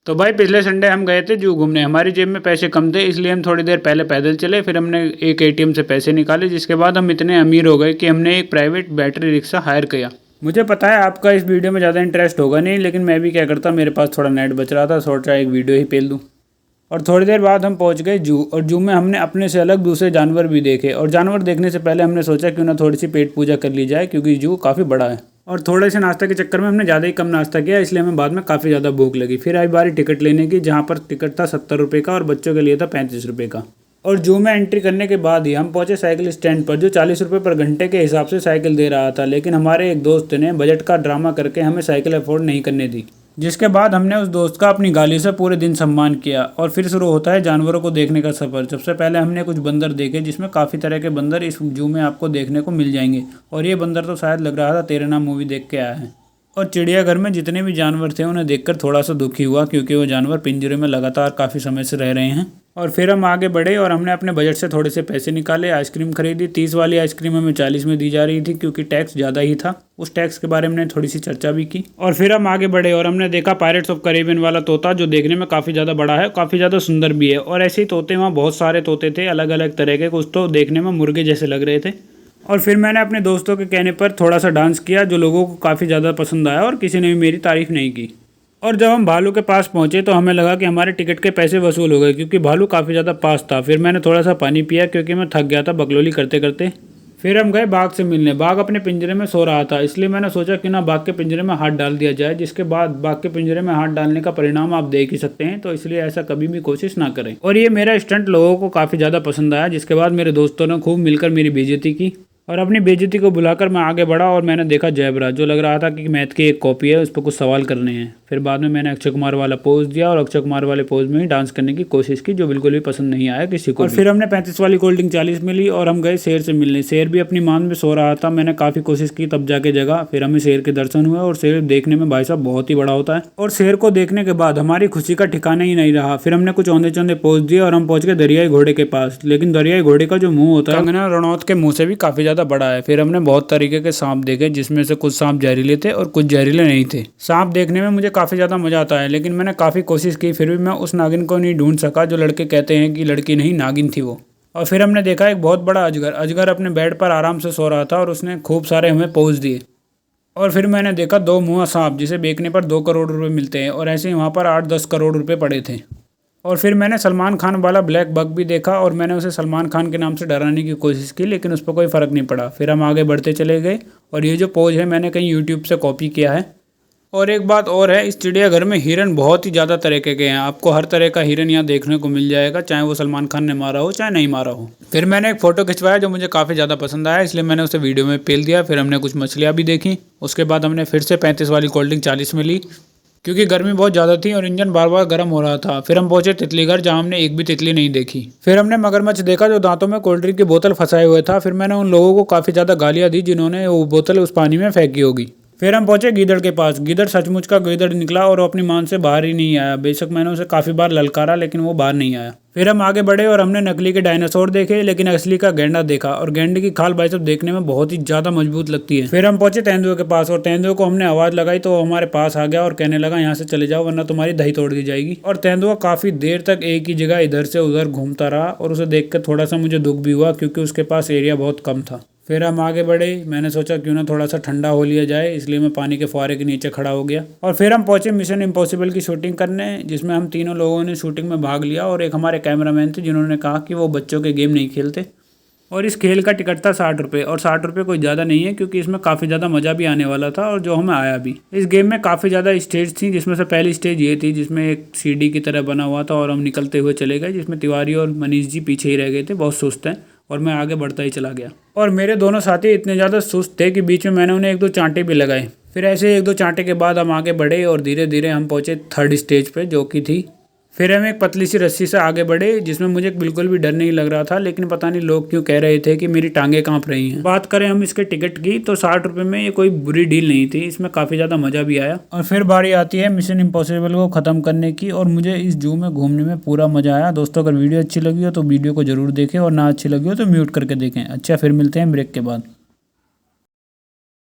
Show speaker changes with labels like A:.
A: तो भाई पिछले संडे हम गए थे जू घूमने। हमारी जेब में पैसे कम थे, इसलिए हम थोड़ी देर पहले पैदल चले। फिर हमने एक एटीएम से पैसे निकाले, जिसके बाद हम इतने अमीर हो गए कि हमने एक प्राइवेट बैटरी रिक्शा हायर किया। मुझे पता है आपका इस वीडियो में ज़्यादा इंटरेस्ट होगा नहीं, लेकिन मैं भी क्या करता, मेरे पास थोड़ा नेट बच रहा था, सोचा एक वीडियो ही पेल दूँ। और थोड़ी देर बाद हम पहुंच गए जू, और जू में हमने अपने से अलग दूसरे जानवर भी देखे। और जानवर देखने से पहले हमने सोचा क्यों ना थोड़ी सी पेट पूजा कर ली जाए, क्योंकि जू काफ़ी बड़ा है। और थोड़े से नाश्ते के चक्कर में हमने ज़्यादा ही कम नाश्ता किया, इसलिए हमें बाद में काफ़ी ज़्यादा भूख लगी। फिर आई बारी टिकट लेने की, जहाँ पर टिकट था 70 रुपये का और बच्चों के लिए था 35 रुपये का। और जू में एंट्री करने के बाद ही हम पहुंचे साइकिल स्टैंड पर, जो 40 रुपये पर घंटे के हिसाब से साइकिल दे रहा था। लेकिन हमारे एक दोस्त ने बजट का ड्रामा करके हमें साइकिल अफोर्ड नहीं करने दी, जिसके बाद हमने उस दोस्त का अपनी गाली से पूरे दिन सम्मान किया। और फिर शुरू होता है जानवरों को देखने का सफ़र। सबसे पहले हमने कुछ बंदर देखे, जिसमें काफ़ी तरह के बंदर इस जू में आपको देखने को मिल जाएंगे। और ये बंदर तो शायद लग रहा था तेरे नाम मूवी देख के आया है। और चिड़ियाघर में जितने भी जानवर थे उन्हें देखकर थोड़ा सा दुखी हुआ, क्योंकि वो जानवर पिंजरे में लगातार काफ़ी समय से रह रहे हैं। और फिर हम आगे बढ़े और हमने अपने बजट से थोड़े से पैसे निकाले, आइसक्रीम खरीदी। 30 वाली आइसक्रीम हमें 40 में दी जा रही थी, क्योंकि टैक्स ज़्यादा ही था। उस टैक्स के बारे में थोड़ी सी चर्चा भी की। और फिर हम आगे बढ़े और हमने देखा पायरेट्स ऑफ कैरिबियन वाला तोता, जो देखने में काफ़ी ज़्यादा बड़ा है, काफ़ी ज़्यादा सुंदर भी है। और ऐसे ही तोते वहाँ बहुत सारे तोते थे, अलग अलग तरह के। कुछ तो देखने में मुर्गे जैसे लग रहे थे। और फिर मैंने अपने दोस्तों के कहने पर थोड़ा सा डांस किया, जो लोगों को काफ़ी ज़्यादा पसंद आया, और किसी ने भी मेरी तारीफ़ नहीं की। और जब हम भालू के पास पहुंचे तो हमें लगा कि हमारे टिकट के पैसे वसूल हो गए, क्योंकि भालू काफ़ी ज़्यादा पास था। फिर मैंने थोड़ा सा पानी पिया, क्योंकि मैं थक गया था बकलोली करते करते। फिर हम गए बाघ से मिलने। बाघ अपने पिंजरे में सो रहा था, इसलिए मैंने सोचा कि ना बाघ के पिंजरे में हाथ डाल दिया जाए। जिसके बाद बाघ के पिंजरे में हाथ डालने का परिणाम आप देख ही सकते हैं, तो इसलिए ऐसा कभी भी कोशिश ना करें। और ये मेरा स्टंट लोगों को काफ़ी ज़्यादा पसंद आया, जिसके बाद मेरे दोस्तों ने खूब मिलकर मेरी बेइज्जती की। और अपनी बेइज्जती को बुलाकर मैं आगे बढ़ा और मैंने देखा जैबरा, जो लग रहा था कि मैथ की एक कॉपी है, उस पर कुछ सवाल करने हैं। फिर बाद में मैंने अक्षय कुमार वाला पोज दिया, और अक्षय कुमार वाले पोज में ही डांस करने की कोशिश की, जो बिल्कुल भी पसंद नहीं आया किसी को। और फिर हमने 35 वाली कोल्ड ड्रिंक 40 में ली, और हम गए शेर से मिलने। शेर भी अपनी मान में सो रहा था। मैंने काफ़ी कोशिश की तब जाके जगह। फिर हमें शेर के दर्शन हुए, और शेर देखने में भाई साहब बहुत ही बड़ा होता है। और शेर को देखने के बाद हमारी खुशी का ठिकाना ही नहीं रहा। फिर हमने कुछ औंधे चौंधे पोज दिए और हम पहुंच गए दरियाई घोड़े के पास। लेकिन दरियाई घोड़े का जो मुंह होता है कंगना रनौत के मुंह से भी काफ़ी ज़्यादा बड़ा है। फिर हमने बहुत तरीके के सांप देखे, जिसमें से कुछ सांप जहरीले थे और कुछ जहरीले नहीं थे। सांप देखने में मुझे काफ़ी ज़्यादा मजा आता है, लेकिन मैंने काफ़ी कोशिश की, फिर भी मैं उस नागिन को नहीं ढूंढ सका, जो लड़के कहते हैं कि लड़की नहीं नागिन थी वो। और फिर हमने देखा एक बहुत बड़ा अजगर। अजगर अपने बेड पर आराम से सो रहा था, और उसने खूब सारे हमें पोज दिए। और फिर मैंने देखा 2 मुँहा सांप, जिसे बेचने पर 2 करोड़ रुपये मिलते हैं, और ऐसे ही वहाँ पर 8-10 करोड़ रुपये पड़े थे। और फिर मैंने सलमान खान वाला ब्लैक बग भी देखा, और मैंने उसे सलमान खान के नाम से डराने की कोशिश की, लेकिन उस पर कोई फ़र्क नहीं पड़ा। फिर हम आगे बढ़ते चले गए। और ये जो पोज है मैंने कहीं यूट्यूब से कॉपी किया है। और एक बात और है, इस चिड़ियाघर में हिरन बहुत ही ज़्यादा तरीके के हैं। आपको हर तरह का हिरन यहाँ देखने को मिल जाएगा, चाहे वो सलमान खान ने मारा हो चाहे नहीं मारा हो। फिर मैंने एक फ़ोटो खिंचवाया, जो मुझे काफ़ी ज़्यादा पसंद आया, इसलिए मैंने उसे वीडियो में पेल दिया। फिर हमने कुछ मछलियाँ भी देखी। उसके बाद हमने फिर से 35 वाली कोल्ड ड्रिंक 40 में ली, क्योंकि गर्मी बहुत ज़्यादा थी और इंजन बार बार गर्म हो रहा था। फिर हम पहुंचे तितली घर, जहाँ हमने एक भी तितली नहीं देखी। फिर हमने मगरमच्छ देखा, जो दांतों में कोल्ड ड्रिंक की बोतल फंसाए हुए था। फिर मैंने उन लोगों को काफ़ी ज़्यादा गालियाँ दी, जिन्होंने वो बोतल उस पानी में फेंकी होगी। फिर हम पहुंचे गीदड़ के पास। गीदड़ सचमुच का गीदड़ निकला, और अपनी मान से बाहर ही नहीं आया। बेशक मैंने उसे काफ़ी बार ललकारा, लेकिन वो बाहर नहीं आया। फिर हम आगे बढ़े और हमने नकली के डायनासोर देखे, लेकिन असली का गैंडा देखा। और गैंडे की खाल भाई साहब देखने में बहुत ही ज़्यादा मजबूत लगती है। फिर हम पहुंचे तेंदुए के पास, और तेंदुए को हमने आवाज़ लगाई तो वो हमारे पास आ गया और कहने लगा यहाँ से चले जाओ, वरना तुम्हारी दही तोड़ दी जाएगी। और तेंदुआ काफ़ी देर तक एक ही जगह इधर से उधर घूमता रहा, और उसे देख कर थोड़ा सा मुझे दुख भी हुआ, क्योंकि उसके पास एरिया बहुत कम था। फिर हम आगे बढ़े। मैंने सोचा क्यों ना थोड़ा सा ठंडा हो लिया जाए, इसलिए मैं पानी के फुहारे के नीचे खड़ा हो गया। और फिर हम पहुंचे मिशन इम्पॉसिबल की शूटिंग करने, जिसमें हम तीनों लोगों ने शूटिंग में भाग लिया। और एक हमारे कैमरामैन थे, जिन्होंने कहा कि वो बच्चों के गेम नहीं खेलते। और इस खेल का टिकट था 60 रुपये, और 60 रुपये कोई ज़्यादा नहीं है, क्योंकि इसमें काफ़ी ज़्यादा मज़ा भी आने वाला था, और जो हमें आया भी। इस गेम में काफ़ी ज़्यादा स्टेज थी, जिसमें से पहली स्टेज ये थी, जिसमें एक सीढ़ी की तरह बना हुआ था, और हम निकलते हुए चले गए, जिसमें तिवारी और मनीष जी पीछे ही रह गए थे, बहुत सुस्त हैं। और मैं आगे बढ़ता ही चला गया। और मेरे दोनों साथी इतने ज़्यादा सुस्त थे कि बीच में मैंने उन्हें 1-2 चांटे भी लगाए। फिर ऐसे 1-2 चांटे के बाद हम आगे बढ़े, और धीरे धीरे हम पहुँचे 3rd स्टेज पे, जो कि थी। फिर हम एक पतली सी रस्सी से आगे बढ़े, जिसमें मुझे बिल्कुल भी डर नहीं लग रहा था, लेकिन पता नहीं लोग क्यों कह रहे थे कि मेरी टांगें कांप रही हैं। बात करें हम इसके टिकट की, तो 60 रुपये में ये कोई बुरी डील नहीं थी। इसमें काफ़ी ज़्यादा मज़ा भी आया। और फिर बारी आती है मिशन इम्पॉसिबल को ख़त्म करने की, और मुझे इस जू में घूमने में पूरा मज़ा आया। दोस्तों, अगर वीडियो अच्छी लगी हो तो वीडियो को ज़रूर देखें, और ना अच्छी लगी हो तो म्यूट करके देखें। अच्छा, फिर मिलते हैं ब्रेक के बाद।